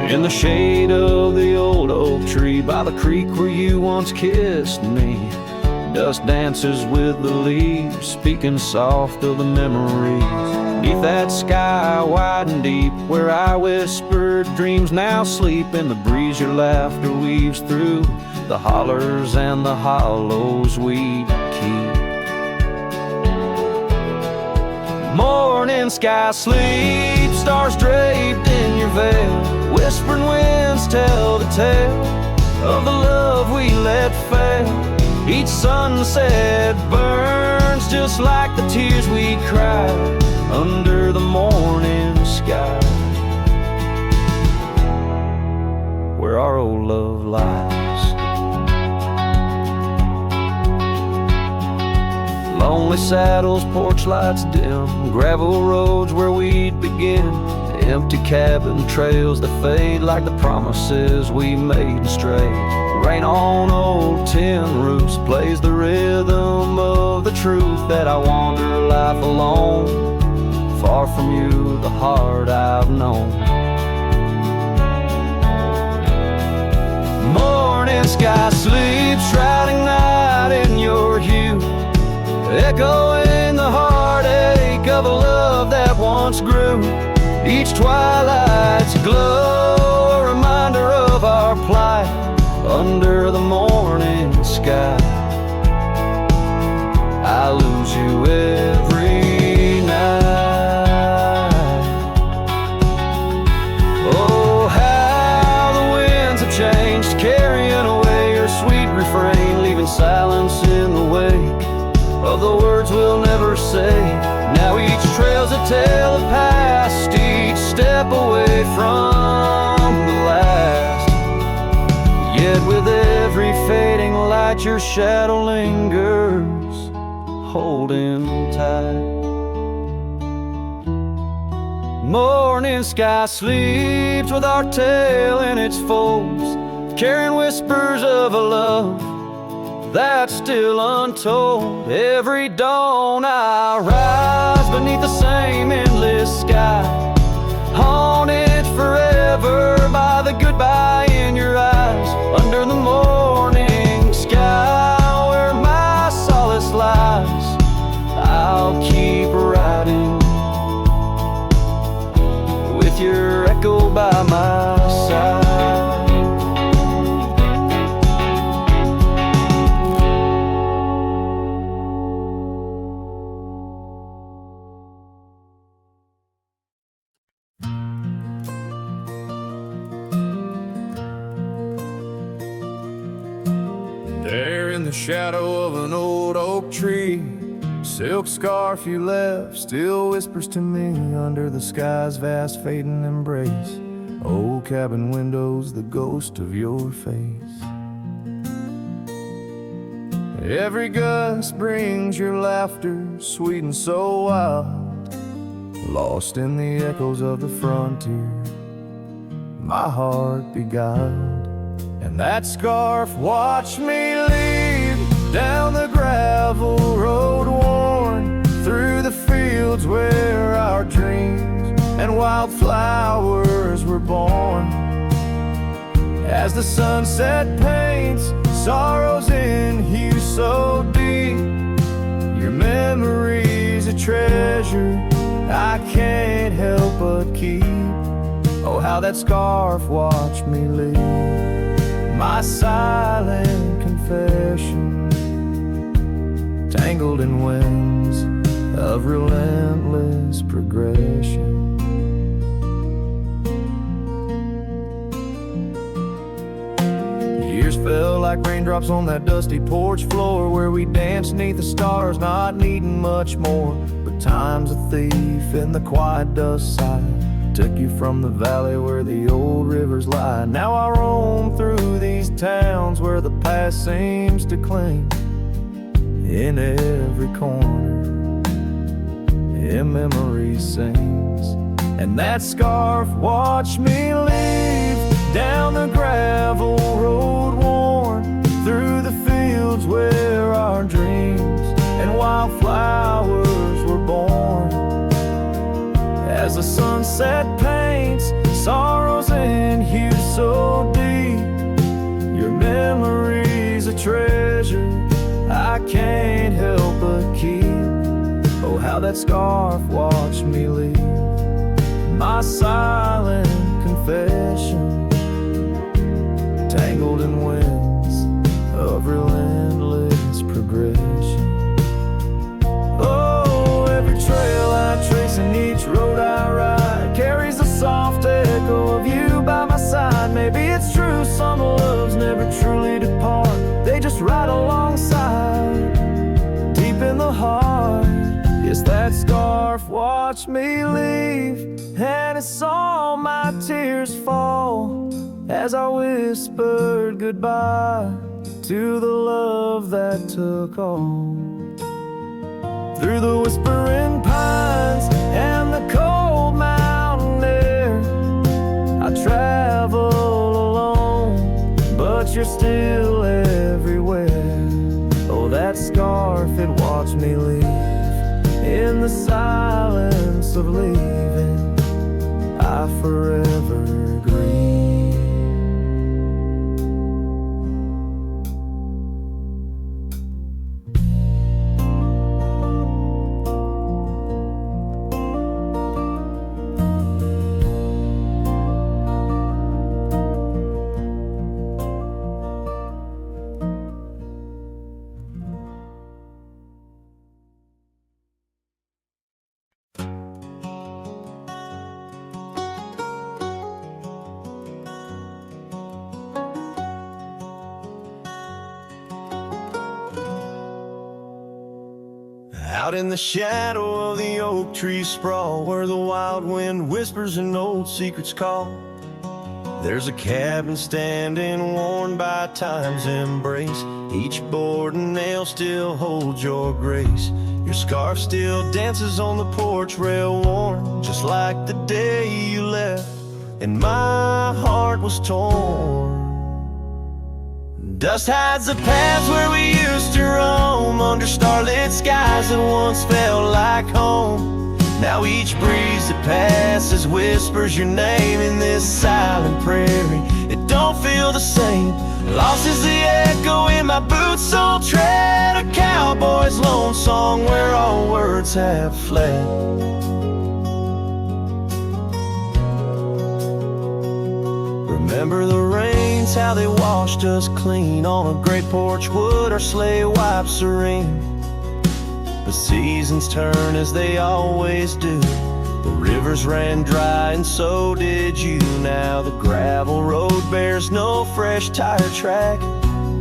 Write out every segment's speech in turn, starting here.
In the shade of the old oak tree by the creek where you once kissed me, dust dances with the leaves, speaking soft of the memories. Beneath that sky wide and deep where I whispered dreams now sleep. In the breeze your laughter weaves through the hollers and the hollows we'd keep. Morning sky sleep, stars draped in your veil, whispering winds tell the tale of the love we let fail. Each sunset burns just like the tears we cried under the morning sky, where our old love lies. Lonely saddles, porch lights dim, gravel roads where we'd begin, empty cabin trails that fade like the promises we made and strayed. Rain on old tin roofs plays the rhythm of the truth that I wander life alone, far from you, the heart I've known. Morning sky sleeps, shrouding night in your hue, echoing the heartache of a love that once grew. Each twilight's glow, a reminder of our plight under the morning sky. I lose you every night. Oh, how the winds have changed, carrying away your sweet refrain, leaving silence in the wake of the words we'll never say. Now each trail's a tale of past, each step away from the last. Yet with every fading light your shadow lingers, holding tight. Morning sky sleeps with our tale in its folds, carrying whispers of a love that's still untold. Every dawn I rise beneath the same endless sky, haunted forever by the goodbye in your eyes. Under the morning sky where my solace lies, I'll keep riding with your echo by my side. There in the shadow of an old oak tree, silk scarf you left still whispers to me under the sky's vast fading embrace. Old cabin windows, the ghost of your face. Every gust brings your laughter, sweet and so wild, lost in the echoes of the frontier, my heart beguiled. And that scarf watched me leave down the gravel road worn, through the fields where our dreams and wildflowers were born. As the sunset paints sorrows in hue so deep, your memory's a treasure I can't help but keep. Oh, how that scarf watched me leave, my silent confession, tangled in winds of relentless progression. Years fell like raindrops on that dusty porch floor, where we danced neath the stars, not needing much more. But time's a thief in the quiet dust side, took you from the valley where the old rivers lie. Now I roam through these towns where the past seems to cling. In every corner, in memory sings. And that scarf watched me leave down the gravel road worn, through the fields sunset paints sorrows and hues so deep. Your memory's a treasure I can't help but keep. Oh, how that scarf watched me leave, my silent confession, tangled in winds of relentless progression. Oh, every trail I trace and each road I ride carries a soft echo of you by my side. Maybe it's true, some loves never truly depart, they just ride alongside, deep in the heart. Yes, that scarf watched me leave, and it saw my tears fall as I whispered goodbye to the love that took all. Through the whispering pines and the cold mountain air, I travel alone, but you're still everywhere. Oh, that scarf, it watched me leave in the silence of leaving, I forever grieve. Out in the shadow of the oak tree sprawl, where the wild wind whispers and old secrets call, there's a cabin standing worn by time's embrace. Each board and nail still holds your grace. Your scarf still dances on the porch rail, warm just like the day you left, and my heart was torn. Dust hides the paths where we used to roam, under starlit skies that once felt like home. Now each breeze that passes whispers your name in this silent prairie. It don't feel the same. Lost is the echo in my boots, so tread a cowboy's lone song where all words have fled. Remember the rains, how they washed us clean on a great porch wood, our sleigh wiped serene. The seasons turn as they always do, the rivers ran dry and so did you. Now the gravel road bears no fresh tire track,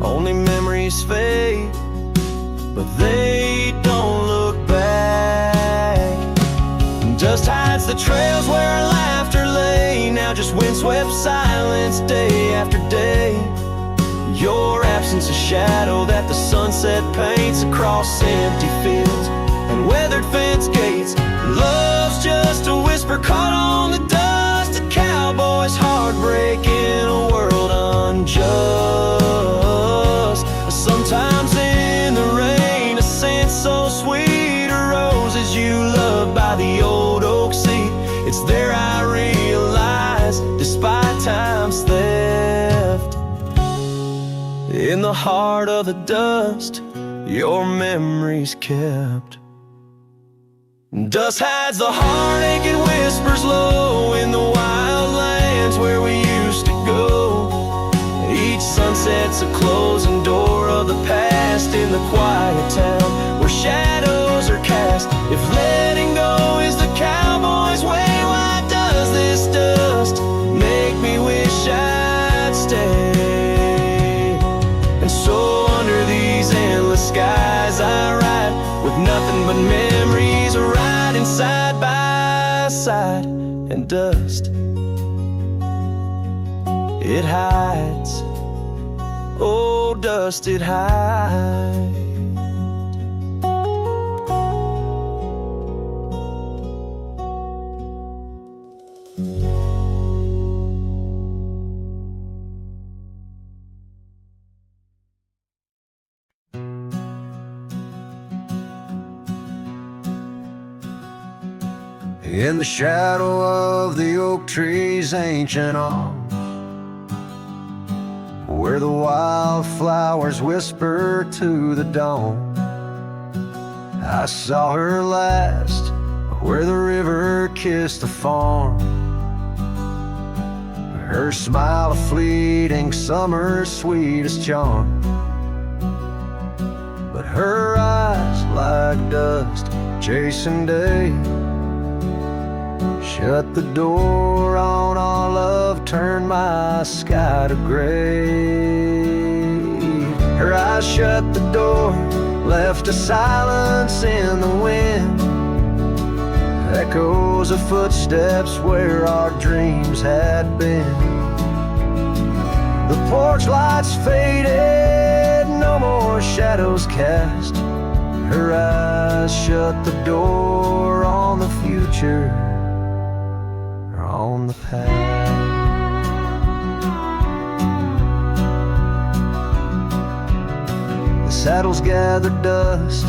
only memories fade, but they don't look back. Dust hides the trails where our laughter lay, now just windswept silence day after day. Your absence a shadow that the sunset paints across empty fields and weathered fence gates. Love's just a whisper caught on the dust, a cowboy's heartbreak in a world unjust. Sometimes in the rain, a scent so sweet arose you loved by the old oak seat. It's there I realize, despite time's theft, in the heart of the dust, your memory's kept. Dust hides the heartache and whispers low in the wild lands where we used to go. Each sunset's a closing door of the past in the quiet town where shadows are cast. If letting go is the cowboy's way, why does this dust make me wish I'd stay? And so under these endless skies I ride, with nothing but memories riding side by side. And dust, it hides, oh dust, it hides. in the shadow of the oak tree's ancient arms, where the wildflowers whisper to the dawn. I saw her last where the river kissed the farm, her smile a fleeting summer's sweetest charm. But her eyes like dust chasing day shut the door on our love, turned my sky to gray. Her eyes shut the door, left a silence in the wind, echoes of footsteps where our dreams had been. The porch lights faded, no more shadows cast. Her eyes shut the door on the future, on the past. The saddles gather dust,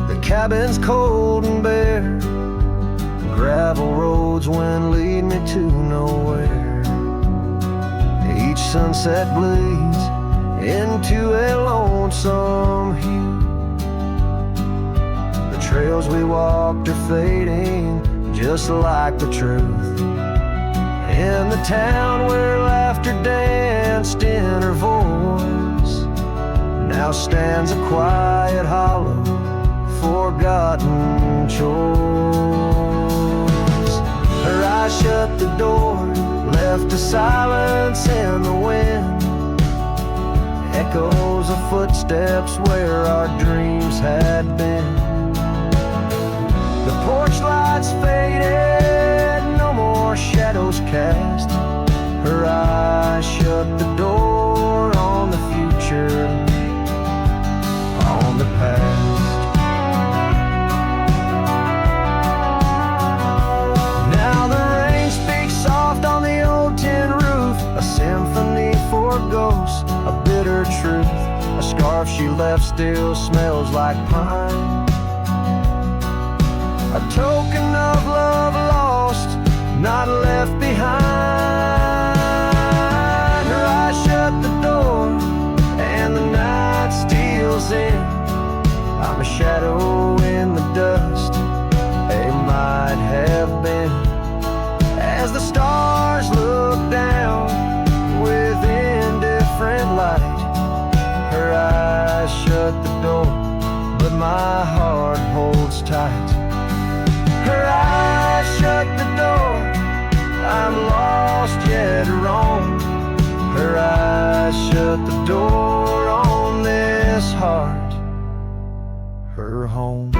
the cabin's cold and bare, gravel roads when lead me to nowhere. Each sunset bleeds into a lonesome hue. The trails we walked are fading just like the truth. In the town where laughter danced in her voice, now stands a quiet hollow, forgotten choice. Her eyes shut the door, left a silence in the wind, echoes of footsteps where our dreams had been. The porch lights faded, no more shadows cast. Her eyes shut the door on the future, on the past. Now the rain speaks soft on the old tin roof, a symphony for ghosts, a bitter truth. A scarf she left still smells like pine, a token of love lost, not left behind. Her eyes shut the door and the night steals in. I'm a shadow in the dust, a might have been. As the stars look down with indifferent light, her eyes shut the door, but my heart holds tight. Her eyes shut the door, I'm lost yet wrong. Her eyes shut the door on this heart, her home.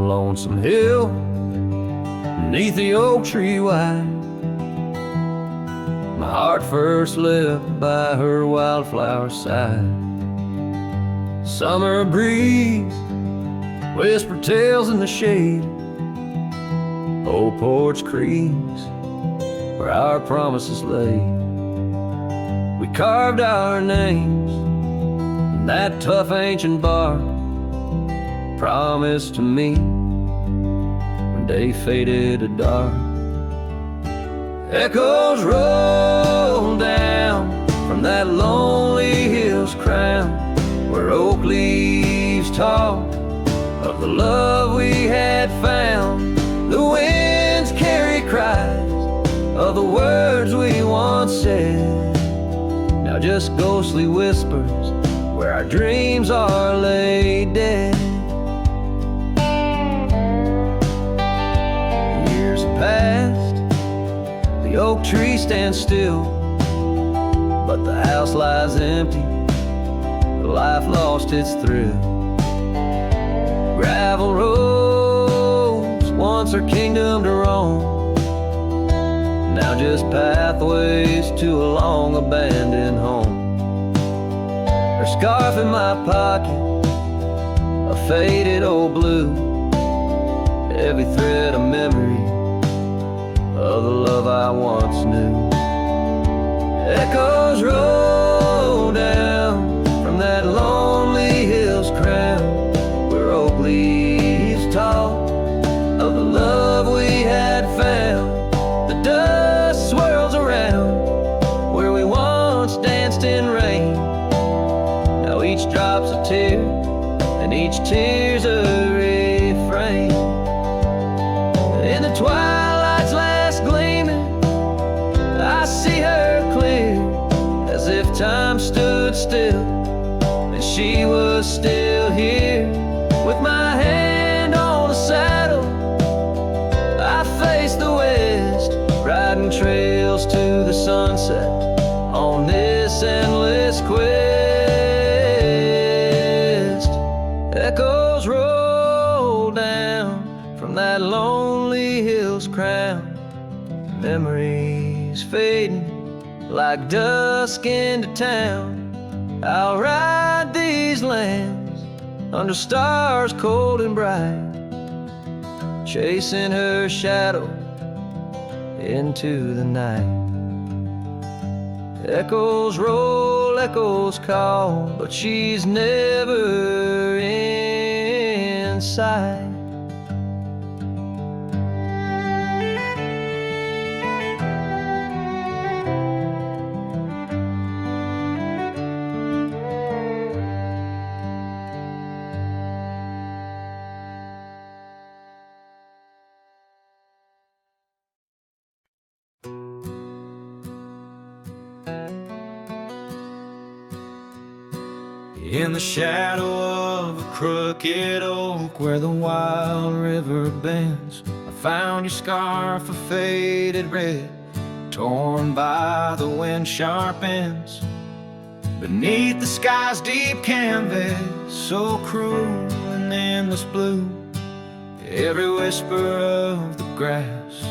Lonesome hill, beneath the oak tree wide, my heart first lived by her wildflower side. Summer breeze, whisper tales in the shade, old porch creaks where our promises lay. We carved our names in that tough ancient bark, promised to meet when day faded to dark. Echoes roll down from that lonely hill's crown, where oak leaves talk of the love we had found. The winds carry cries of the words we once said, now just ghostly whispers where our dreams are laid dead. Past, the oak tree stands still, but the house lies empty, life lost its thrill. Gravel roads, once our kingdom to roam, now just pathways to a long abandoned home. There's scarf in my pocket, a faded old blue, every thread a memory of the love I once knew. Echoes roll down from that lonely hill's crown, where oak leaves talk of the love we had found. The dust swirls around where we once danced in rain. Now each drop's a tear, and each tear's a refrain. In the twilight's last gleaming, I see her clear, as if time stood still and she was still here. With my hand on the saddle, I face the west, riding trails to the sunset on this endless quest. Echoes roll down from that lonely hill's crown, memories fading like dusk into town. I'll ride these lands under stars cold and bright, chasing her shadow into the night. Echoes roll, echoes call, but she's never in sight. In the shadow of a crooked oak where the wild river bends, I found your scarf of faded red, torn by the wind sharp ends. Beneath the sky's deep canvas, so cruel and endless blue, every whisper of the grass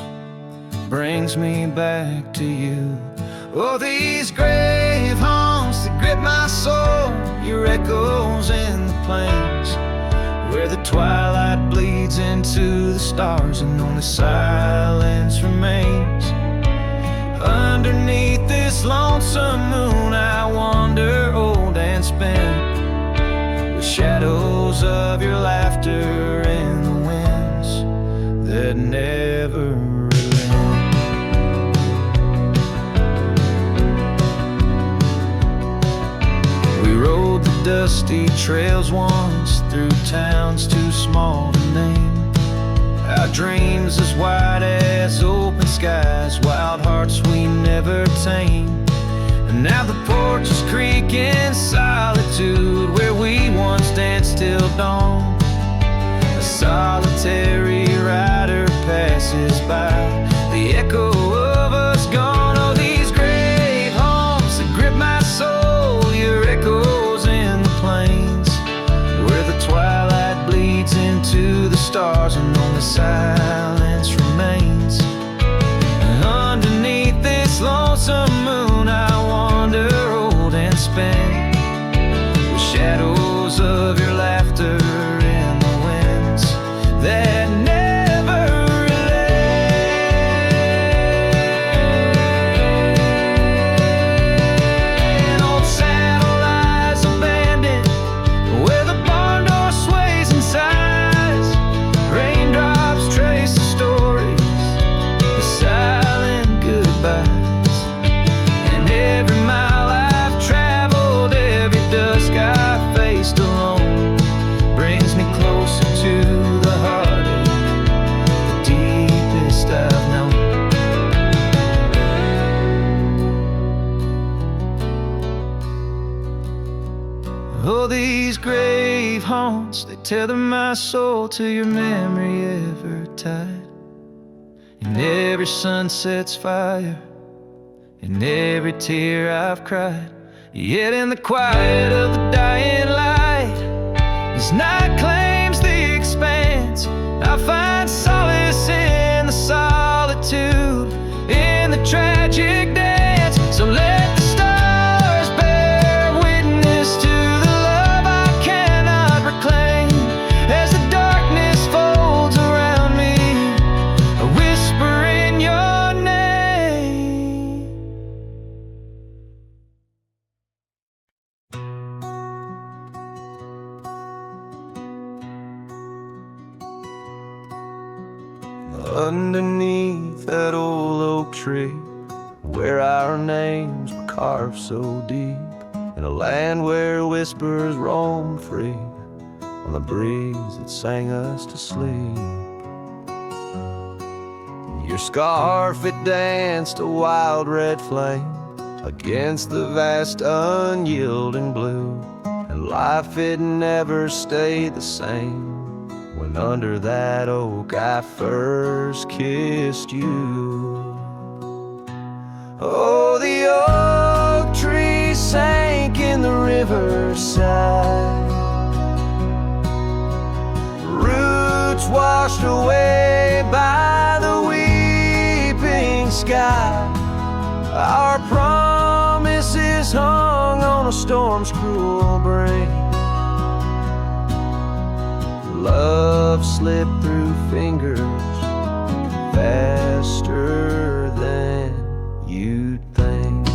brings me back to you. Oh, these grave haunts that grip my soul, your echoes in the plains, where the twilight bleeds into the stars and only silence remains. Underneath this lonesome moon I wander old and spent, with shadows of your laughter in the winds that never dusty trails once, through towns too small to name. Our dreams as wide as open skies, wild hearts we never tame. And now the porches creak in solitude, where we once danced till dawn. A solitary rider passes by, the echo of us gone. Oh, these grave haunts that grip my soul, your echo twilight bleeds into the stars and only silence remains. And underneath this lonesome moon I wander old and spent, with shadows of your laughter in the winds that never relent. Old saddle lies abandoned where the raindrops trace the stories, the silent goodbyes. And every mile I've traveled, every dusk I've faced alone, brings me closer to the heartache, the deepest I've known. Oh, these grave haunts, they tether my soul to your memory ever tied. In every sunset's fire, in every tear I've cried. Yet in the quiet of the dying light, as night claims the expanse, I find solace in the solitude, in the tragic dance. So let the stars bear witness to that old oak tree, where our names were carved so deep, in a land where whispers roam free on the breeze that sang us to sleep. Your scarf, it danced a wild red flame against the vast unyielding blue, and life, it never stayed the same when under that oak I first kissed you. Oh, the oak tree sank in the riverside, roots washed away by the weeping sky. Our promises hung on a storm's cruel break. Love slipped through fingers faster than you'd think.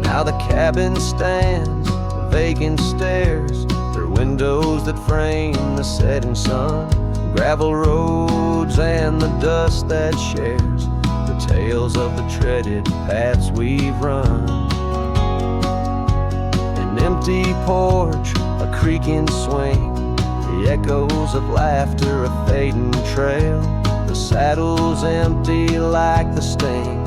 Now the cabin stands, vacant stairs, through windows that frame the setting sun, gravel roads and the dust that shares the tales of the treaded paths we've run. An empty porch, a creaking swing, the echoes of laughter, a fading trail, the saddle's empty like the sting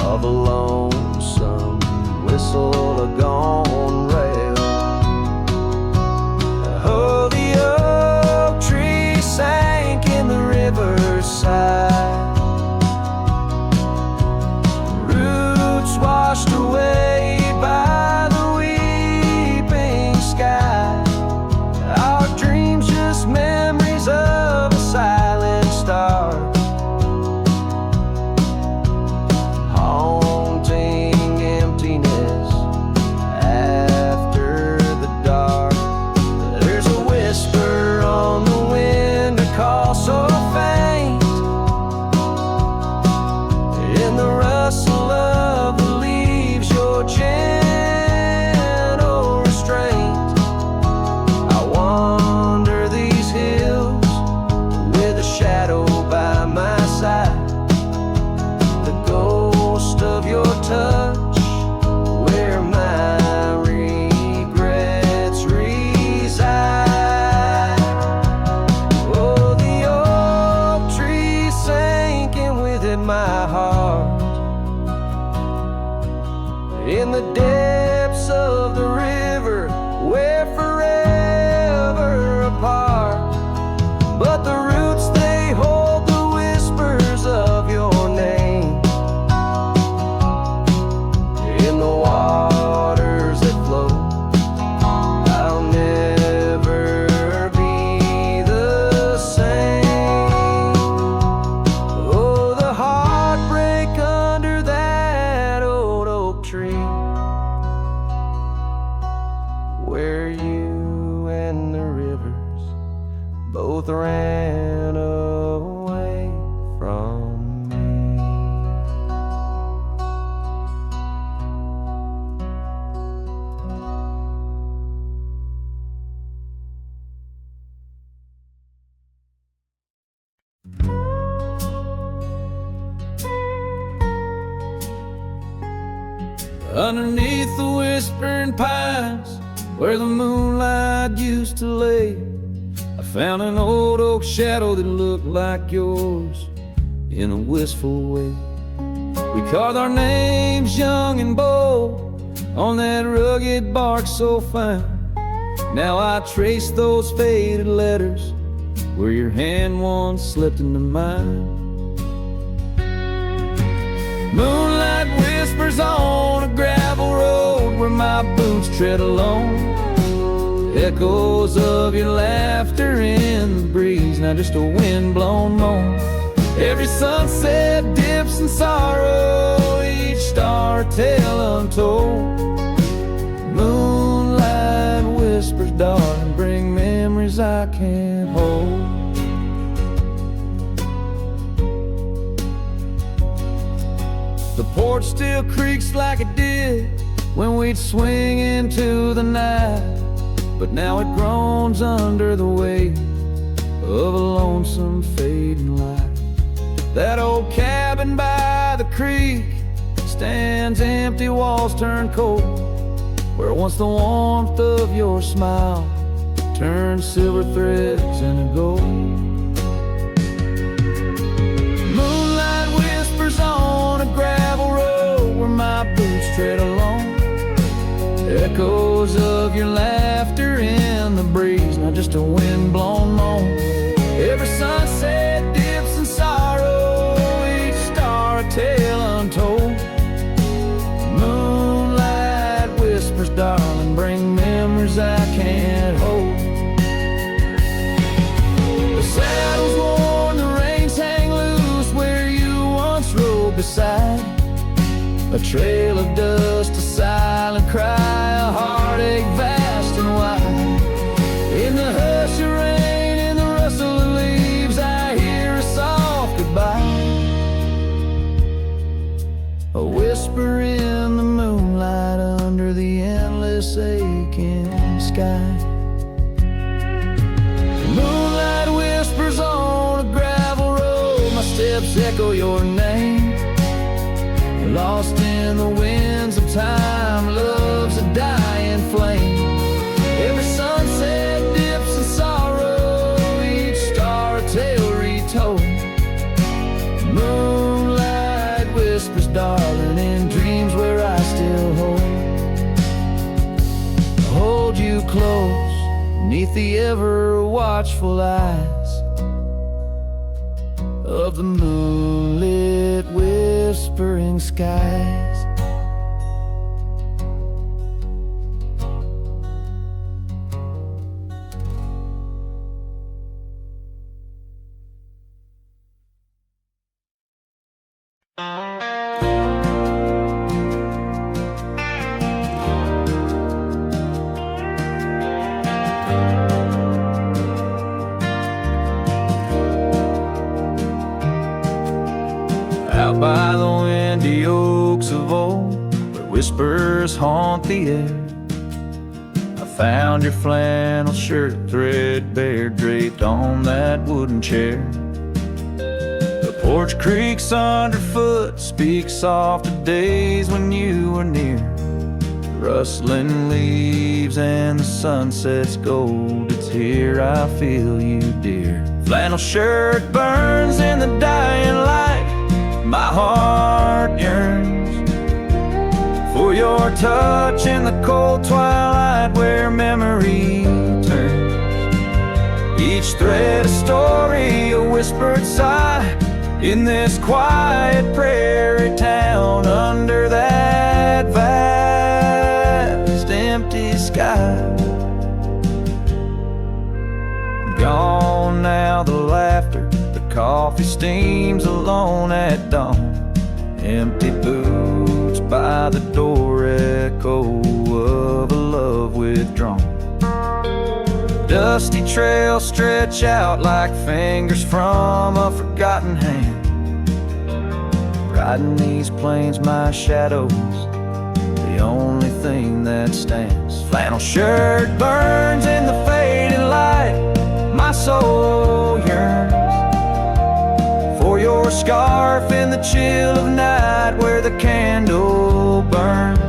of a lonesome whistle, a gone rail. Oh, the oak tree sank in the riverside, roots washed away by the weeping sky. Our dreams just memories of a silent star, haunting emptiness after the dark. There's a whisper on the wind, a call so faint, in the rustle of the leaves, your gentle restraint. I wander these hills with a shadow by my side, the ghost of your touch, where my regrets reside. Oh, the oak tree sank, and with it my heart, in the depths of the river, we're forever apart. But the roots, they hold the whispers of your name in the waters that flow. I'll never be the same. Oh, the heartbreak under that old oak tree, where you and the rivers both ran away from me. Underneath the whispering pines, where the moonlight used to lay, I found an old oak shadow that looked like yours in a wistful way. We carved our names young and bold on that rugged bark so fine. Now I trace those faded letters where your hand once slipped into mine. Moonlight whispers on a gravel road where my boots tread alone, echoes of your laughter in the breeze, now just a wind-blown moan. Every sunset dips in sorrow, each star tale untold. Moonlight whispers, darling, bring memories I can't hold. The porch still creaks like it did when we'd swing into the night, but now it groans under the weight of a lonesome fading light. That old cabin by the creek stands empty, walls turn cold, where once the warmth of your smile turned silver threads into gold. Moonlight whispers on a gravel road where my boots tread along. Echoes of your laughter in the breeze, not just a wind-blown moan. Every sunset dips in sorrow, each star a tale untold. Moonlight whispers, darling, bring memories I can't hold. The saddle's worn, the reins hang loose where you once rode beside. A trail of dust, a silent cry, a heartache vast and wide. In the hush of rain, in the rustle of leaves, I hear a soft goodbye. A whisper in the moonlight under the endless aching sky. Moonlight whispers on a gravel road, my steps echo your name. Lost in the winds of time, love's a dying flame. Every sunset dips in sorrow, each star a tale retold. Moonlight whispers, darling, in dreams where I still hold you close, neath the ever watchful eyes of the moonlit whispering skies. Out by the windy oaks of old, where whispers haunt the air, I found your flannel shirt threadbare draped on that wooden chair. The porch creaks underfoot, speaks soft of days when you were near. The rustling leaves and the sunset's gold, it's here I feel you, dear. Flannel shirt burns in the dying light, my heart yearns for your touch in the cold twilight where memory turns. Each thread a story, a whispered sigh, in this quiet prairie town under that vast empty sky. Gone now the laughter, coffee steams alone at dawn. Empty boots by the door, echo of a love withdrawn. Dusty trails stretch out like fingers from a forgotten hand. Riding these plains, my shadow's the only thing that stands. Flannel shirt burns in the fading light, my soul yearns for your scarf in the chill of night where the candle burns.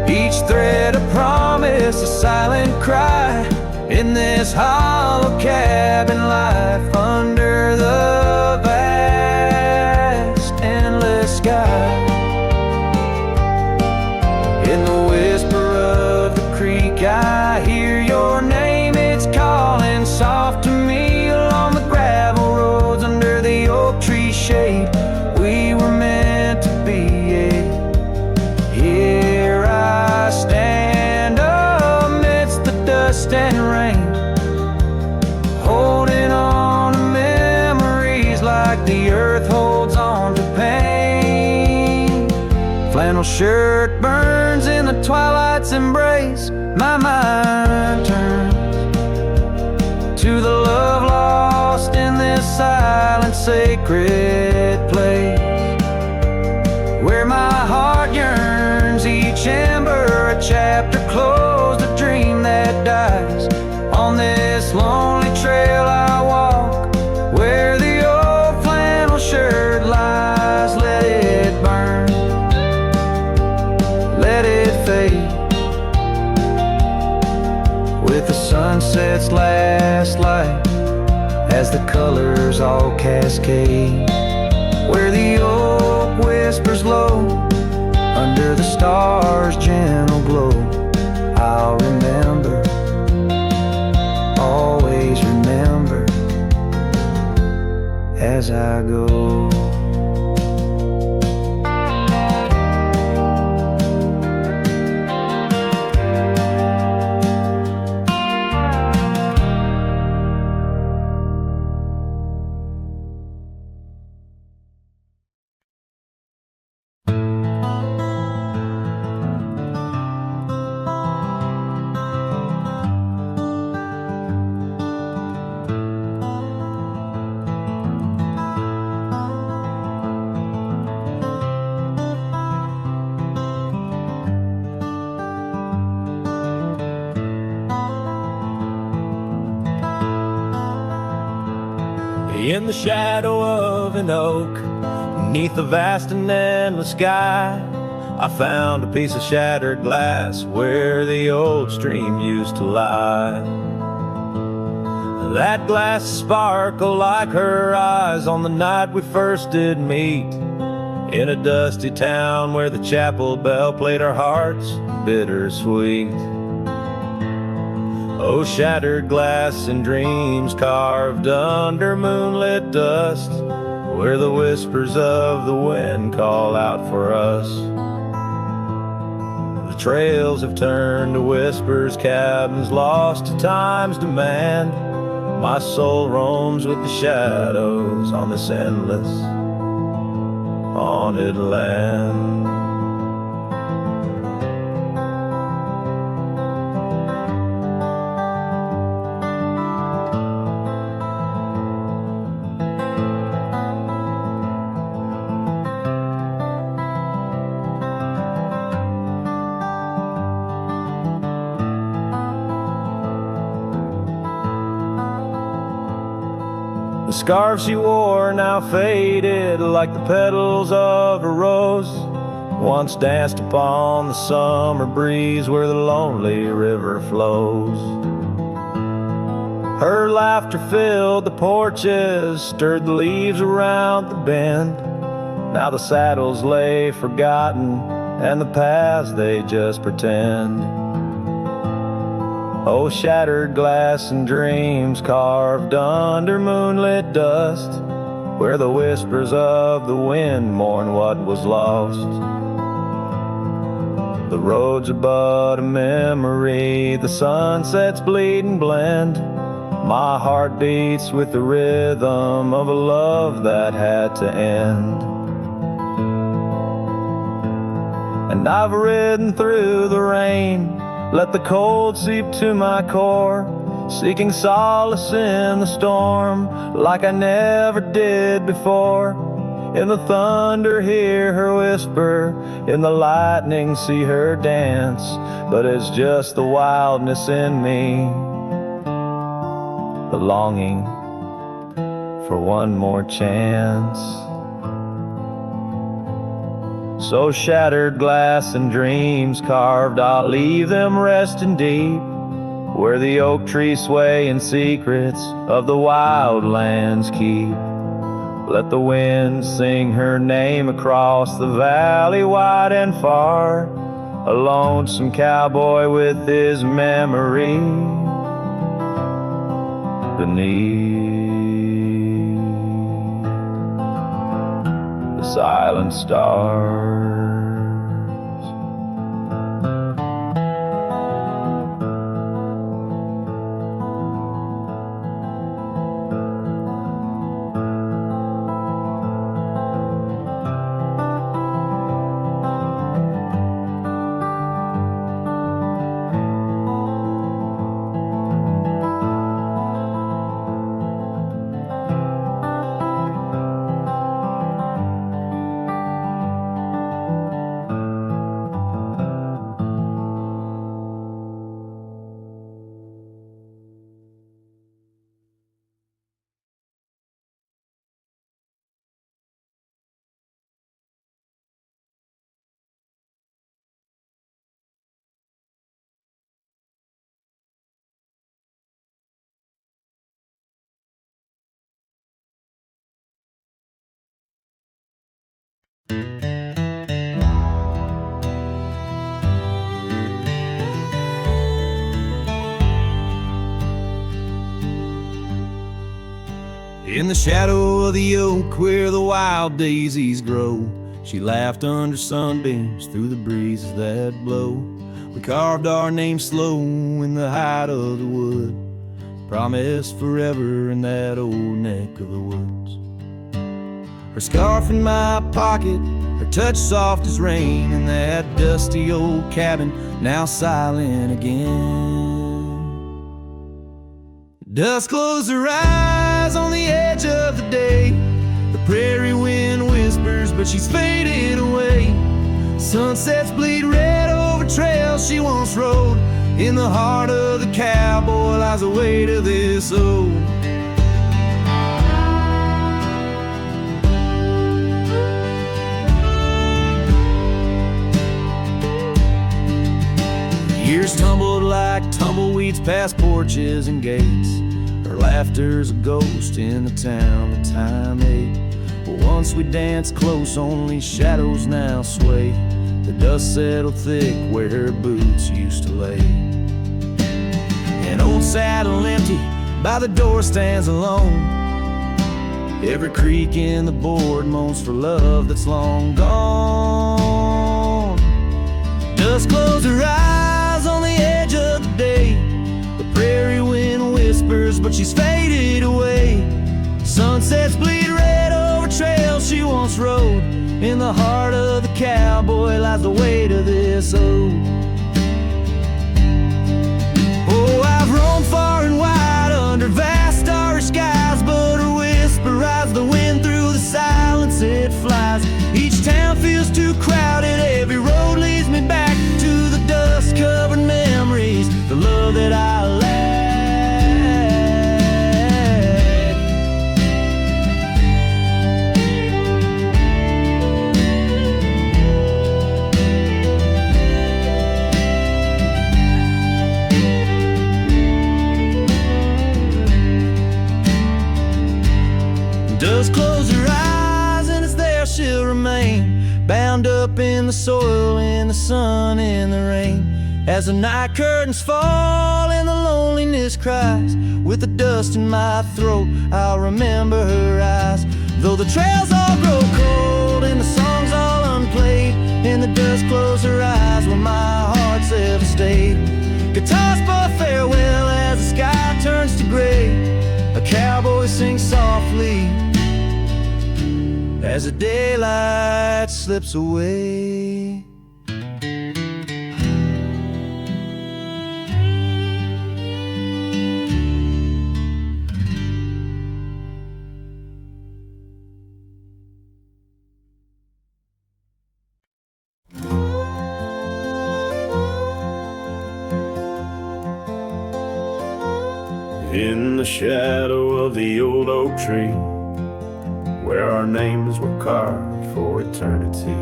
Each thread a promise, a silent cry, in this hollow cabin life under the vast endless sky. In the whisper of the creek I hear your name, it's calling soft to me along the gravel roads under the oak tree shade. We were meant to be, here I stand amidst the dust and rain, holding on to memories like the earth holds on to pain. Flannel shirt burns in the twilight's embrace, my mind turns to the love lost in this silent sacred place, where my heart yearns, each ember a chapter closed, a dream that dies. On this lonely trail I walk, where the old flannel shirt cascade, where the oak whispers low under the stars' gentle glow. I'll remember, always remember, as I go. In the shadow of an oak, beneath the vast and endless sky, I found a piece of shattered glass where the old stream used to lie. That glass sparkled like her eyes on the night we first did meet, in a dusty town where the chapel bell played our hearts bittersweet. Oh, shattered glass and dreams carved under moonlit dust, where the whispers of the wind call out for us. The trails have turned to whispers, cabins lost to time's demand. My soul roams with the shadows on this endless haunted land. The scarf she wore now faded like the petals of a rose, once danced upon the summer breeze where the lonely river flows. Her laughter filled the porches, stirred the leaves around the bend. Now the saddles lay forgotten, and the paths they just pretend. Oh, shattered glass and dreams carved under moonlit dust, where the whispers of the wind mourn what was lost. The roads are but a memory, the sunsets bleed and blend. My heart beats with the rhythm of a love that had to end. And I've ridden through the rain, let the cold seep to my core, seeking solace in the storm like I never did before. In the thunder hear her whisper, in the lightning see her dance, but it's just the wildness in me, the longing for one more chance. So shattered glass and dreams carved, I'll leave them resting deep, where the oak trees sway and secrets of the wild lands keep. Let the wind sing her name across the valley wide and far, a lonesome cowboy with his memory beneath the silent stars. In the shadow of the oak where the wild daisies grow, she laughed under sunbeams through the breezes that blow. We carved our name slow in the height of the wood, promised forever in that old neck of the woods. Her scarf in my pocket, her touch soft as rain, in that dusty old cabin, now silent again. Dusk closed her eyes on the edge of the day. The prairie wind whispers, but she's fading away. Sunsets bleed red over trails she once rode. In the heart of the cowboy lies the weight of this ode. Years tumbled like tumbleweeds past porches and gates. Her laughter's a ghost in the town that time ate. But once we danced close, only shadows now sway. The dust settled thick where her boots used to lay. An old saddle empty by the door stands alone. Every creak in the board moans for love that's long gone. Dusk closed her eyes on the edge of the day. The prairie wind whispers, but she's faded away. Sunsets bleed red over trails she once rode. In the heart of the cowboy lies the weight of this ode. Oh, I've roamed far and wide under vast starry skies, but her whisper rides the wind through the silence it flies. Each town feels too crowded, every road leads me back to the dust-covered memories, the love that I lack. Does close her eyes and it's there she'll remain, bound up in the soil, in the sun, in the rain. As the night curtains fall and the loneliness cries, with the dust in my throat I'll remember her eyes. Though the trails all grow cold and the songs all unplayed, and the dust close her eyes when my heart's ever stayed. Guitars but farewell as the sky turns to gray. A cowboy sings softly as the daylight slips away. In the shadow of the old oak tree, where our names were carved for eternity,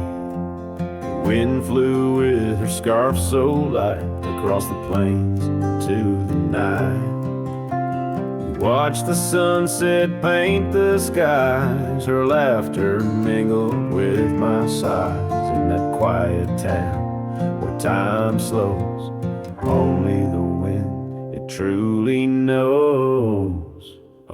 the wind flew with her scarf so light across the plains to the night. We watched the sunset paint the skies, her laughter mingled with my sighs. In that quiet town where time slows, only the wind it truly knows.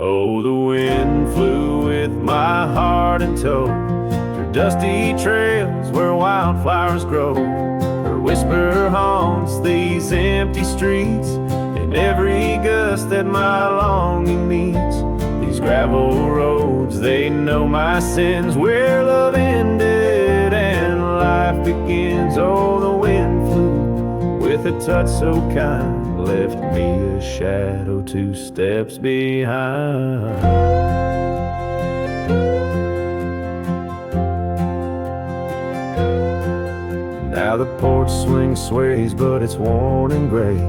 Oh, the wind flew with my heart in tow, through dusty trails where wildflowers grow. Her whisper haunts these empty streets, in every gust that my longing meets. These gravel roads, they know my sins, where love ended and life begins. Oh, the wind flew with a touch so kind, left me a shadow 2 steps behind. Now the porch swing sways, but it's worn and gray,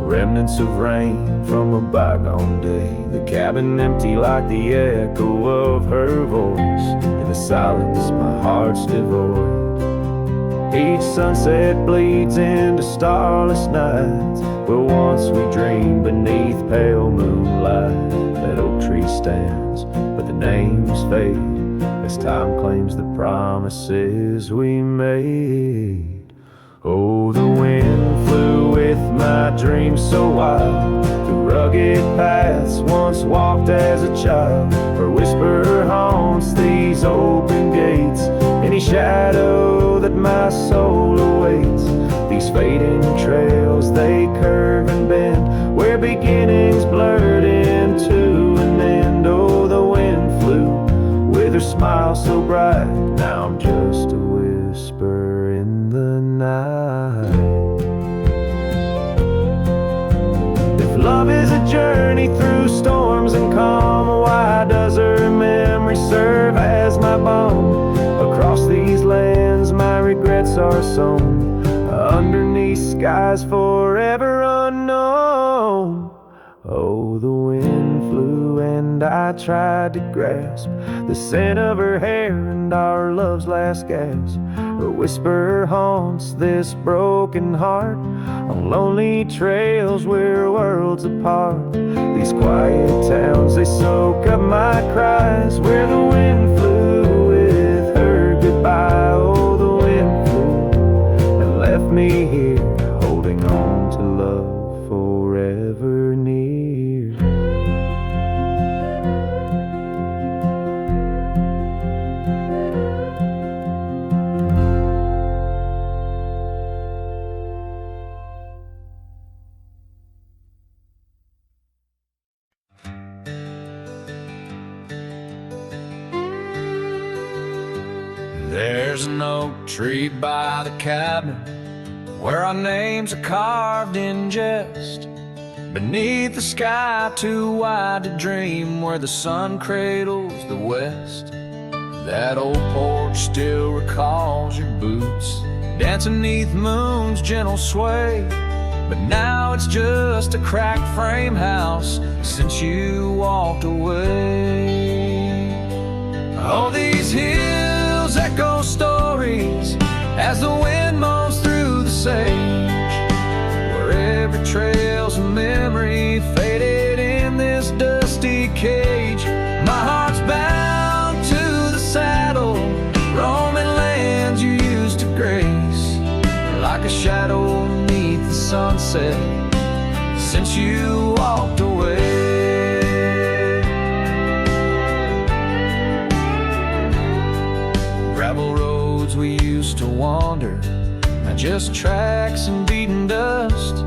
remnants of rain from a bygone day. The cabin empty like the echo of her voice, in the silence my heart's devoid. Each sunset bleeds into starless nights, where once we dreamed beneath pale moonlight. That oak tree stands, but the names fade as time claims the promises we made. Oh, the wind flew with my dreams so wild, through rugged paths once walked as a child. Her whisper haunts these open gates, any shadow that my soul awaits. These fading trails, they curve and bend, where beginnings blurred into an end. Oh, the wind flew with her smile so bright, now I'm just a whisper in the night. If love is a journey through storms and calm, why does her memory serve as my balm? Across these lands my regrets are sown, underneath skies forever unknown. Oh, the wind flew and I tried to grasp the scent of her hair and our love's last gasp. Her whisper haunts this broken heart on lonely trails we're worlds apart. These quiet towns, they soak up my cries, where the wind flew with her goodbye. Oh, the wind flew and left me here, holding on to love forever near. There's an oak tree by the cabin where our names are carved in jest. Beneath the sky too wide to dream, where the sun cradles the west. That old porch still recalls your boots dancing neath moon's gentle sway. But now it's just a cracked frame house since you walked away. Oh, these hills echo stories as the wind moans through the sage, where every trail's a memory faded in this dusty cage. My heart's bound to the saddle, roaming lands you used to grace, like a shadow beneath the sunset since you walked away. Gravel roads we used to wander, not just tracks and beaten dust,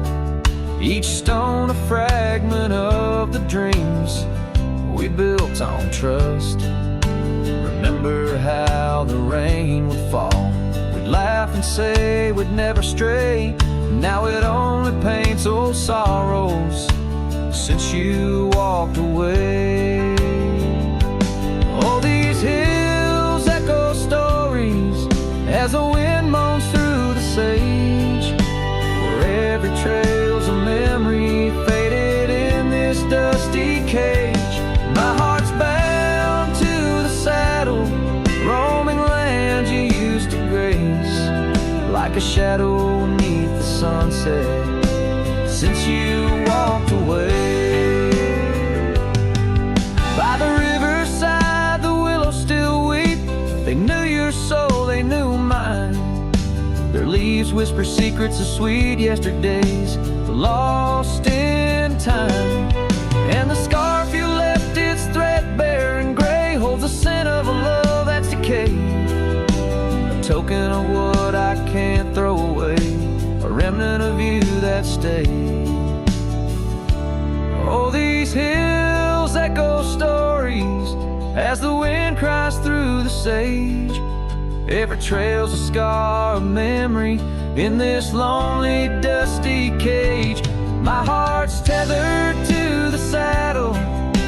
each stone a fragment of the dreams we built on trust. Remember how the rain would fall, we'd laugh and say we'd never stray. Now it only paints old sorrows since you walked away. Oh, these hills echo stories as the wind moans through the sage, where every trail's a memory faded in this dusty cage. My heart's bound to the saddle, roaming lands you used to grace, like a shadow beneath the sunset since you walked away. By the riverside the willows still weep, they knew your soul, they knew mine. Their leaves whisper secrets of sweet yesterdays lost in time. And the scarf you left, it's threadbare and gray, holds the scent of a love that's decayed, a token of what I can't throw away, a remnant of you that stayed. Oh, these hills echo stories as the wind cries through the sage. Every trail's a scar of memory in this lonely, dusty cage. My heart's tethered to the saddle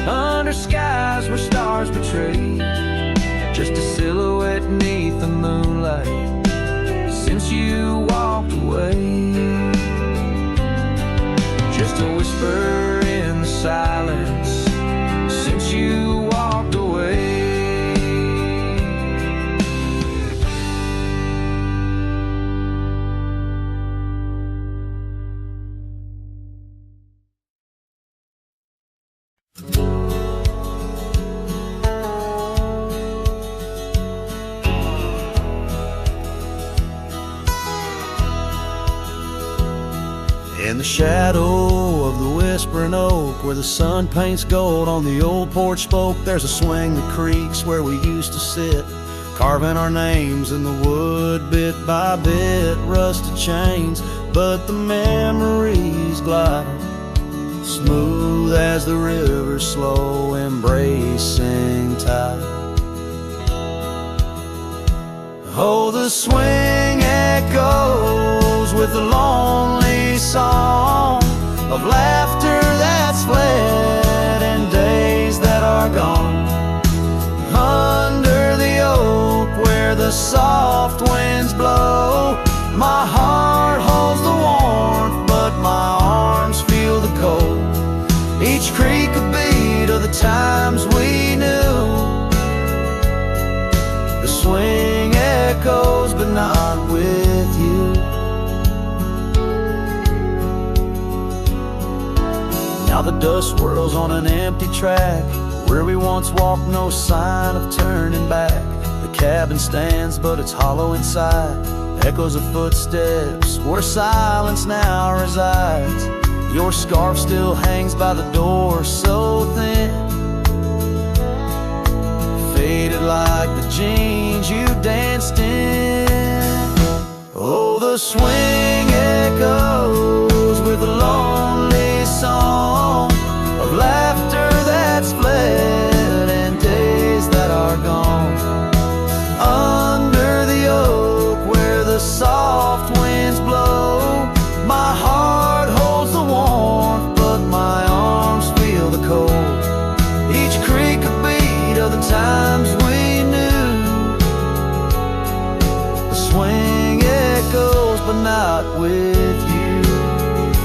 under skies where stars betray, just a silhouette neath the moonlight since you walked away. Just a whisper in the silence since you walked away. In the shadow of the whispering oak, where the sun paints gold on the old porch spoke, there's a swing that creaks where we used to sit, carving our names in the wood bit by bit. Rusted chains, but the memories glide smooth as the river's slow embracing tide. Oh, the swing echoes with the lonely song of laughter that's fled and days that are gone. Under the oak where the soft winds blow, my heart holds the warmth, but my arms feel the cold. Each creak a beat of the times we knew. The swing echoes, but not with you. Now the dust swirls on an empty track, where we once walked, no sign of turning back. The cabin stands, but it's hollow inside. Echoes of footsteps, where silence now resides. Your scarf still hangs by the door, so thin, faded like the jeans you danced in. Oh, the swing echoes with a lonely song of laughter that's fled and days that are gone. Under the oak where the soft winds blow, my heart holds the warmth, but my arms feel the cold. Each creak a beat of the times we knew. The swing echoes, but not with you.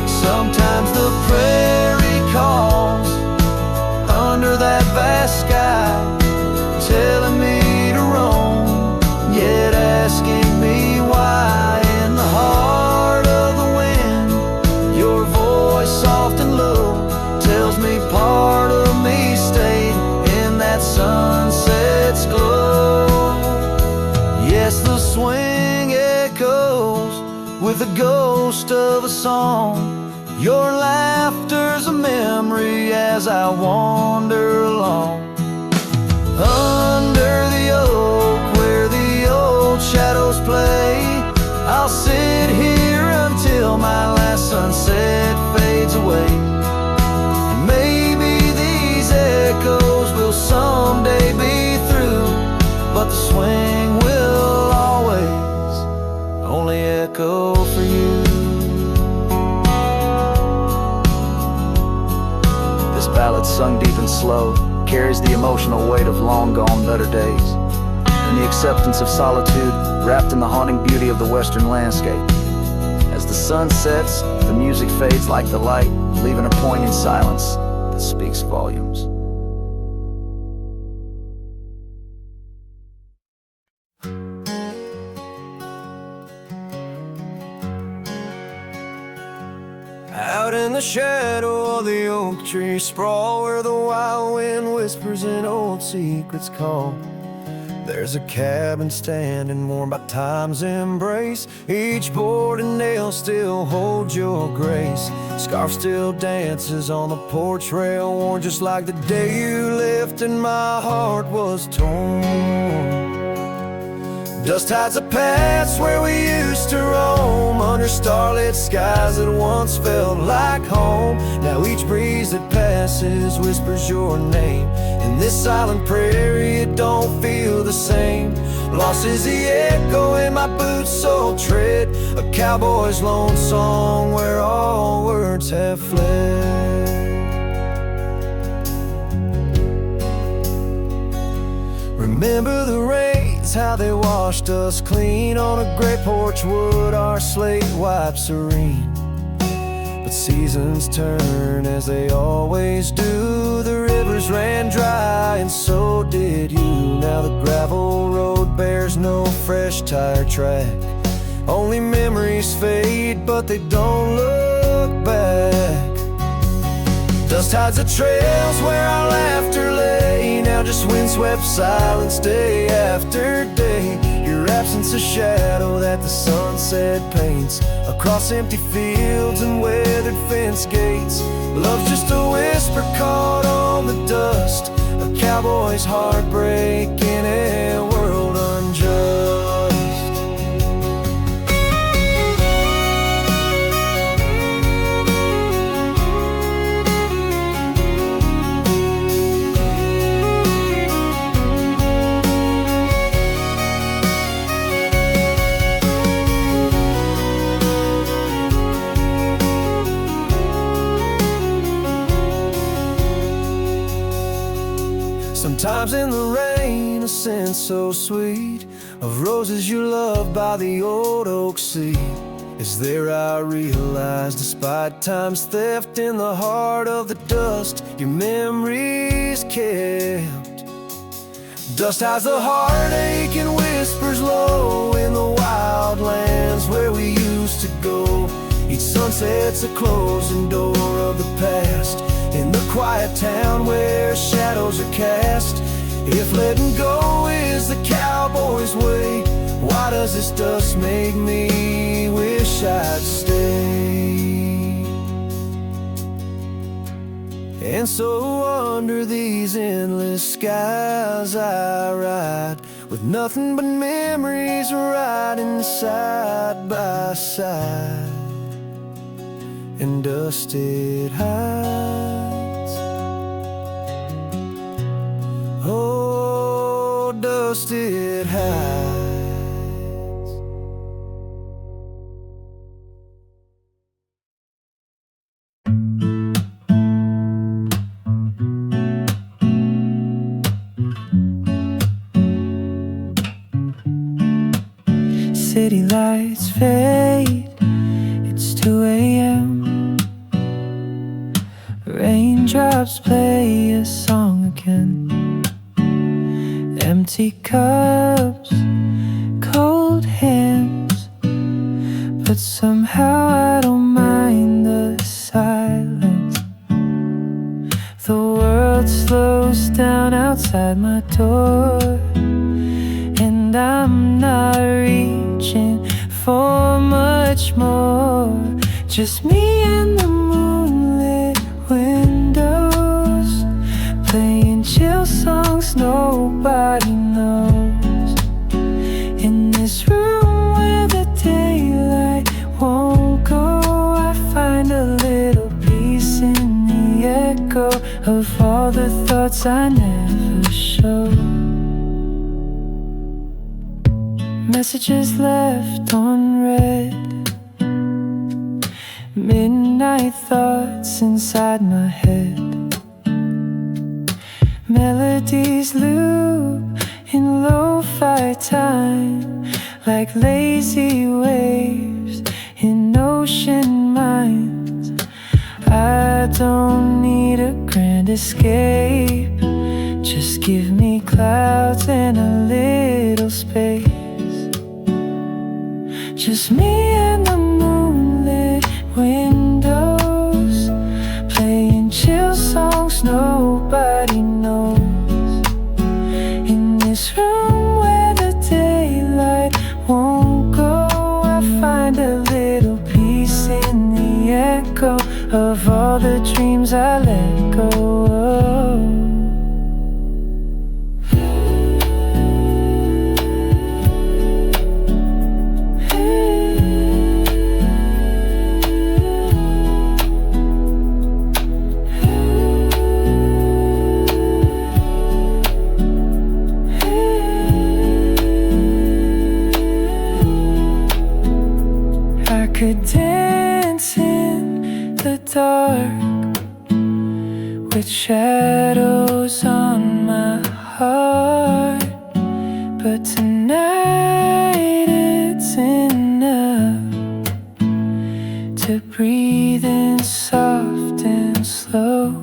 Sometimes the prairie calls under that vast sky, telling me to roam, yet asking me why. In the heart of the wind, your voice soft and low tells me part of me stayed in that sunset's glow. Yes, the swing echoes with the ghost of a song. Your laughter's a memory as I wander along. Under the oak where the old shadows play, I'll sit here until my last sunset fades away. And maybe these echoes will someday be through, but the swing will always only echo for you. This ballad, sung deep and slow, carries the emotional weight of long gone better days, and the acceptance of solitude wrapped in the haunting beauty of the western landscape. As the sun sets, the music fades like the light, leaving a poignant silence that speaks volumes. Out in the shadow of the oak tree sprawl, where the wild wind whispers and old secrets call, there's a cabin standing warm by time's embrace. Each board and nail still holds your grace. Scarf still dances on the porch rail, worn just like the day you left and my heart was torn. Dust hides the paths where we used to roam, under starlit skies that once felt like home. Now each breeze that passes whispers your name. In this silent prairie it don't feel the same. Lost is the echo in my boots' sole tread, a cowboy's lone song where all words have fled. Remember the rains, how they washed us clean on a gray porch wood, our slate white serene. But seasons turn as they always do. The rivers ran dry and so did you. Now the gravel road bears no fresh tire track. Only memories fade, but they don't look back. Dust hides the trails where our laughter lay, now just windswept silence day after day. You're absence, a shadow that the sunset paints across empty fields and weathered fence gates. Love's just a whisper caught on the dust, a cowboy's heartbreak in a world unjust. Sometimes in the rain, a scent so sweet of roses you love by the old oak seat. It's there I realize, despite time's theft in the heart of the dust, your memories kept. Dust hides the heartache and whispers low in the wild lands where we used to go. Each sunset's a closing door of the past, in the quiet town where shadows are cast. If letting go is the cowboy's way, why does this dust make me wish I'd stay? And so under these endless skies I ride, with nothing but memories riding side by side, and dust it hides. Oh, dust it hides. City lights fade, it's 2 a.m. Raindrops play a song again. Empty cups, cold hands, but somehow I don't mind the silence. The world slows down outside my door, and I'm not reaching for much more. Just me and the moonlit windows, playing chill songs nobody knows. In this room where the daylight won't go, I find a little peace in the echo of all the thoughts I never show. Messages left unread, midnight thoughts inside my head. Melodies loop in lo-fi time, like lazy waves in ocean minds. I don't need a grand escape, just give me clouds and a little space. Just me and the moonlit windows, playing chill songs nobody knows. In this room where the daylight won't go, I find a little peace in the echo of all the dreams I let go of. Could dance in the dark with shadows on my heart, but tonight it's enough to breathe in soft and slow.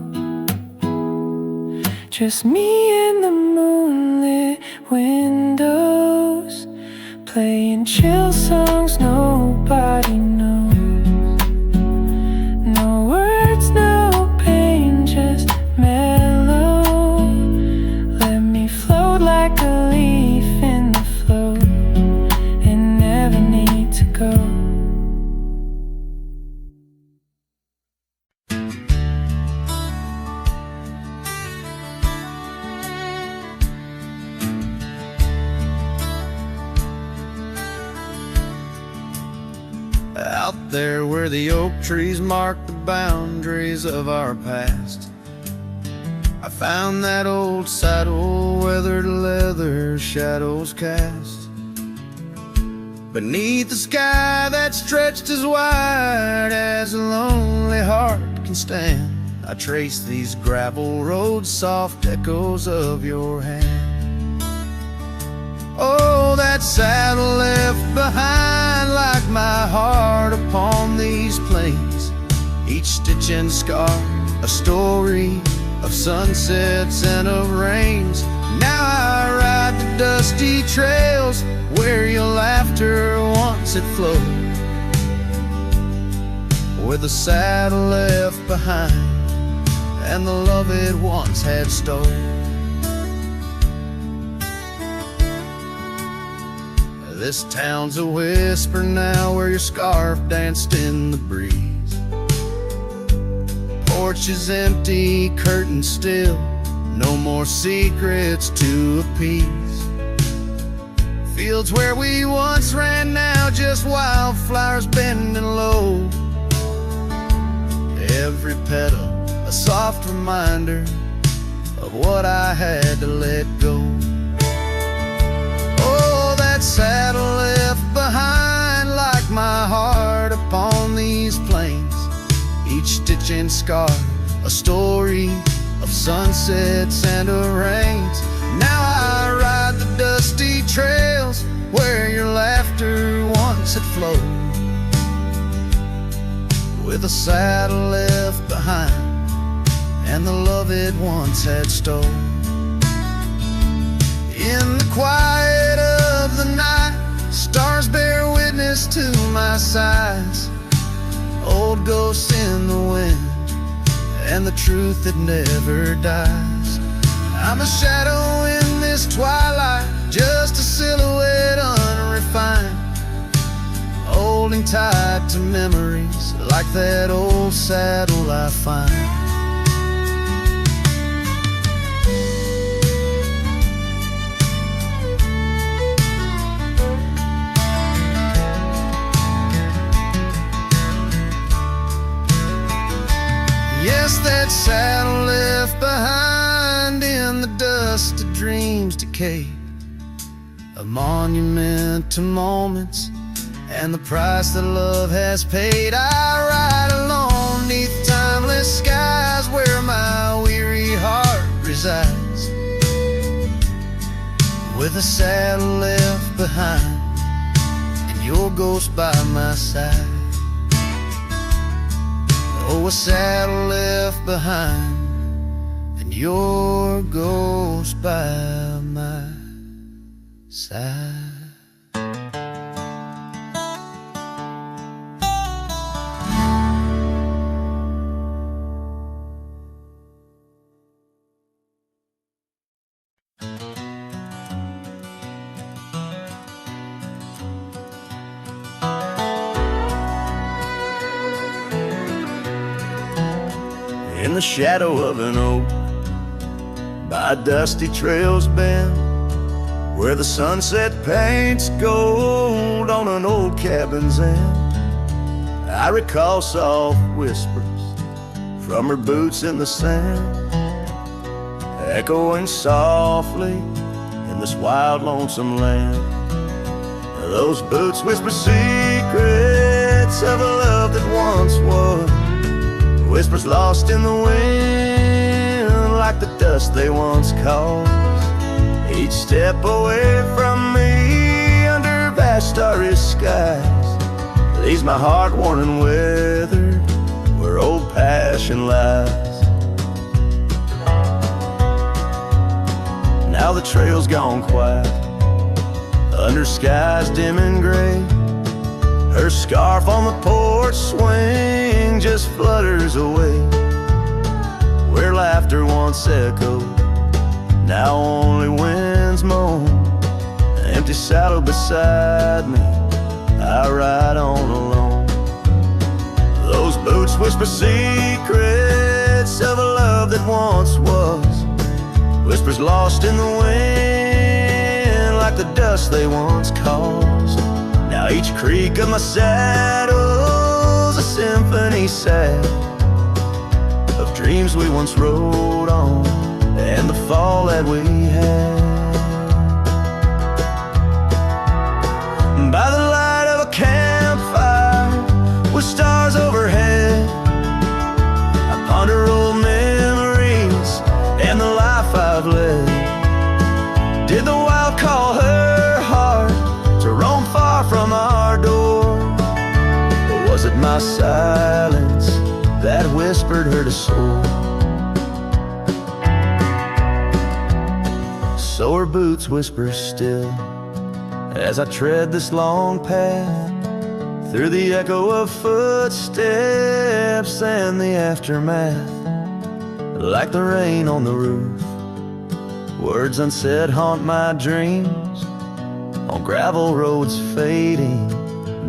Just me and the moonlit windows, playing chill songs nobody knows. No words, no pain, just mellow. Let me float like a leaf in the flow. Out there where the oak trees mark the boundaries of our past, I found that old saddle, weathered leather, shadows cast. Beneath the sky that stretched as wide as a lonely heart can stand, I trace these gravel roads, soft echoes of your hand. Oh, that saddle left behind like my heart upon these plains, each stitch and scar a story of sunsets and of rains. Now I ride the dusty trails where your laughter once had flowed, with the saddle left behind and the love it once had stole. This town's a whisper now where your scarf danced in the breeze. Porch is empty, curtains still, no more secrets to appease. Fields where we once ran now just wildflowers bending low. Every petal a soft reminder of what I had to let go. Oh, that saddle left behind like my heart upon these plains, each stitch and scar a story of sunsets and of rains. Now I ride the dusty trails where your laughter once had flowed, with a saddle left behind and the love it once had stole. In the quiet of the night, stars bear witness to my sighs, old ghosts in the wind and the truth that never dies. I'm a shadow in this twilight, just a silhouette unrefined, holding tight to memories like that old saddle I find. Yes, that saddle left behind in the dust of dreams decayed, a monument to moments and the price that love has paid. I ride alone neath timeless skies where my weary heart resides, with a saddle left behind and your ghost by my side. Oh, a saddle left behind and your ghost by my side. In the shadow of an oak, by dusty trails bend, where the sunset paints gold on an old cabin's end, I recall soft whispers from her boots in the sand, echoing softly in this wild, lonesome land. Those boots whisper secrets of a love that once was, whispers lost in the wind like the dust they once caused. Each step away from me under vast starry skies leaves my heart worn and weathered where old passion lies. Now the trail's gone quiet under skies dim and gray. Her scarf on the porch swing just flutters away. Where laughter once echoed, now only winds moan. An empty saddle beside me, I ride on alone. Those boots whisper secrets of a love that once was, whispers lost in the wind like the dust they once caused. Now each creak of my saddle symphony sad of dreams we once rode on and the fall that we had. By the light of a campfire with stars overhead, I ponder old memories and the life I've led. Did the wild call her heart to roam far from our door? Or was it my silence that whispered her to soar? So her boots whisper still as I tread this long path through the echo of footsteps and the aftermath. Like the rain on the roof, words unsaid haunt my dreams. On gravel roads fading,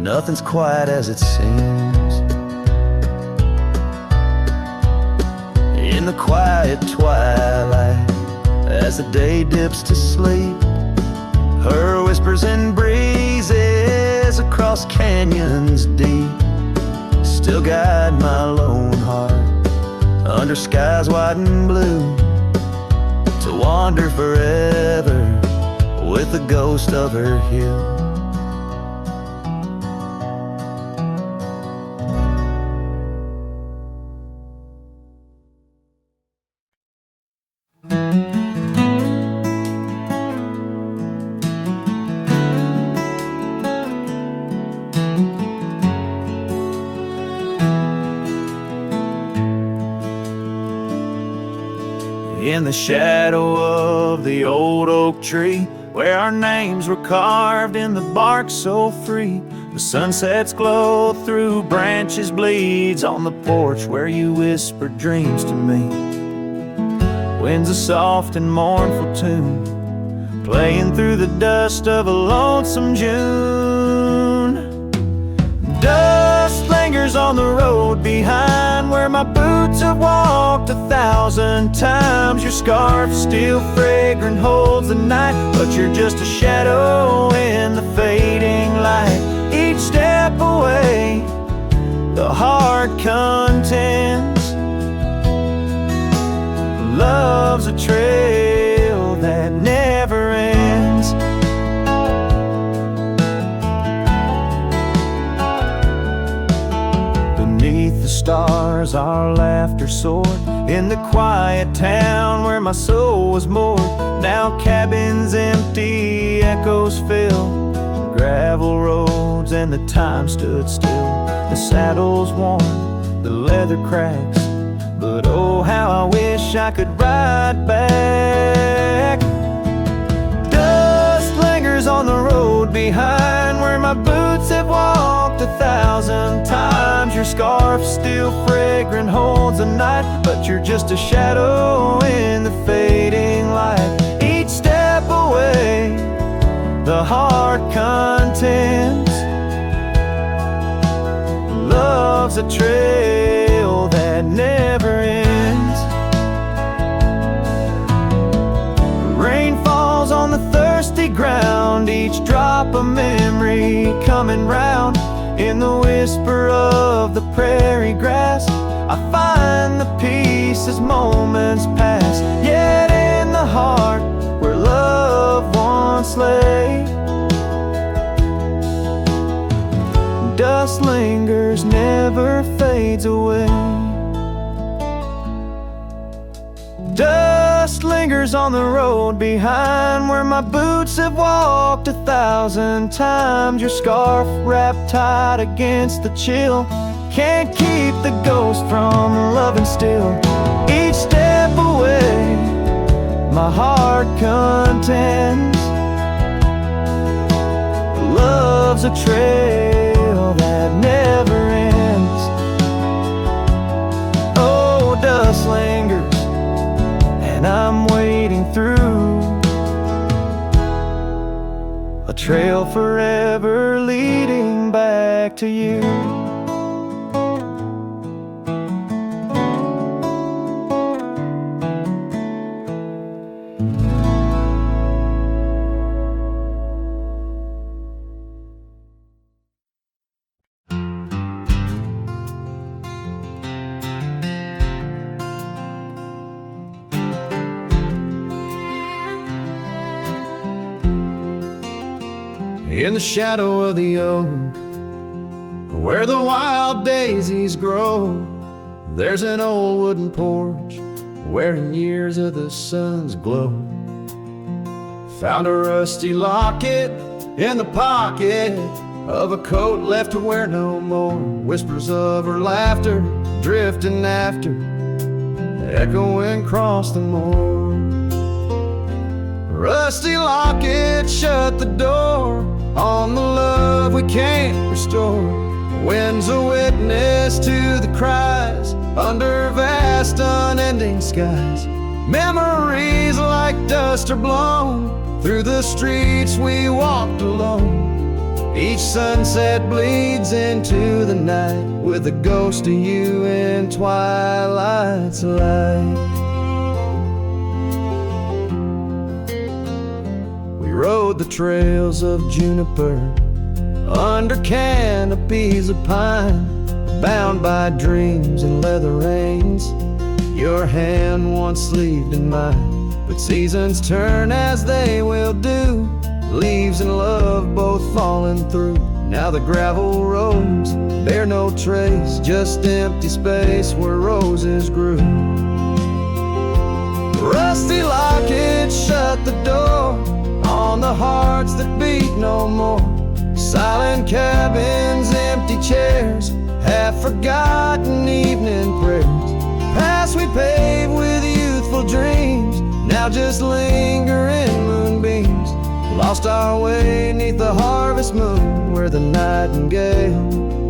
nothing's quite as it seems. In the quiet twilight, as the day dips to sleep, her whispers and breezes across canyons deep still guide my lone heart under skies white and blue, to wander forever with the ghost of her hue. In the shadow of the old oak tree, where our names were carved in the bark so free, the sunset's glow through branches bleeds on the porch where you whispered dreams to me. Winds a soft and mournful tune, playing through the dust of a lonesome June. Dust lingers on the road behind where my boots have walked 1,000 times. Your scarf still fragrant holds the night, but you're just a shadow in the fading light. Each step away, the heart contends. Love's a trail that never ends. Beneath the stars our laughter soared, in the quiet town where my soul was moored. Now cabins empty, echoes fill gravel roads, and the time stood still. The saddle's worn, the leather cracks, but oh how I wish I could ride back. Dust lingers on the road behind where my boots have walked 1,000 times. Your scarf still fragrant holds the night, but you're just a shadow in the fading light. Each step away, the heart contends. Love's a trail that never ends. Rain falls on the thirsty ground, each drop a memory coming round. In the whisper of the prairie grass, I find the peace as moments pass. Yet in the heart where love once lay, dust lingers, never fades away. Dust lingers on the road behind where my boots have walked 1,000 times. Your scarf wrapped tight against the chill can't keep the ghost from loving still. Each step away, my heart contends. Love's a trail that never ends. Oh, dust lingers, and I'm wading through a trail forever leading back to you. in the shadow of the oak, where the wild daisies grow. There's an old wooden porch wearing years of the sun's glow. Found a rusty locket in the pocket of a coat left to wear no more. Whispers of her laughter drifting after, echoing across the moor. Rusty locket shut the door on the love we can't restore. Wind's a witness to the cries under vast unending skies. Memories like dust are blown through the streets we walked alone. Each sunset bleeds into the night with a ghost of you in twilight's light. We rode the trails of juniper under canopies of pine, bound by dreams and leather reins. Your hand once sleeved in mine, but seasons turn as they will do. Leaves and love both falling through. Now the gravel roads bear no trace, just empty space where roses grew. Rusty locket shut the door on the hearts that beat no more. Silent cabins, empty chairs, half-forgotten evening prayers. Past we paved with youthful dreams, now just linger in moonbeams. Lost our way 'neath the harvest moon, where the nightingale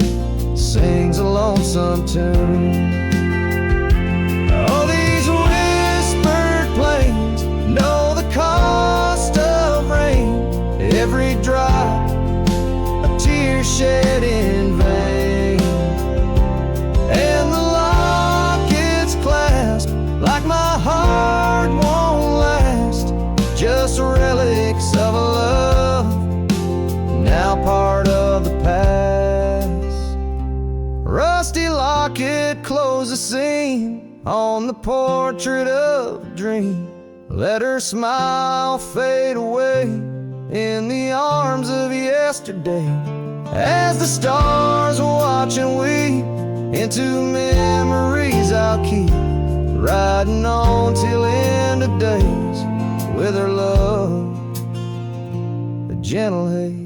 sings a lonesome tune. Oh, these whispered plains know the cost of rain. Every drop a tear shed in vain, and the locket's clasp like my heart won't last. Just relics of a love now part of the past. Rusty locket close the scene on the portrait of a dream. Let her smile fade away in the arms of yesterday, as the stars watch and weep into memories I'll keep, riding on till end of days with her love, a gentle haze.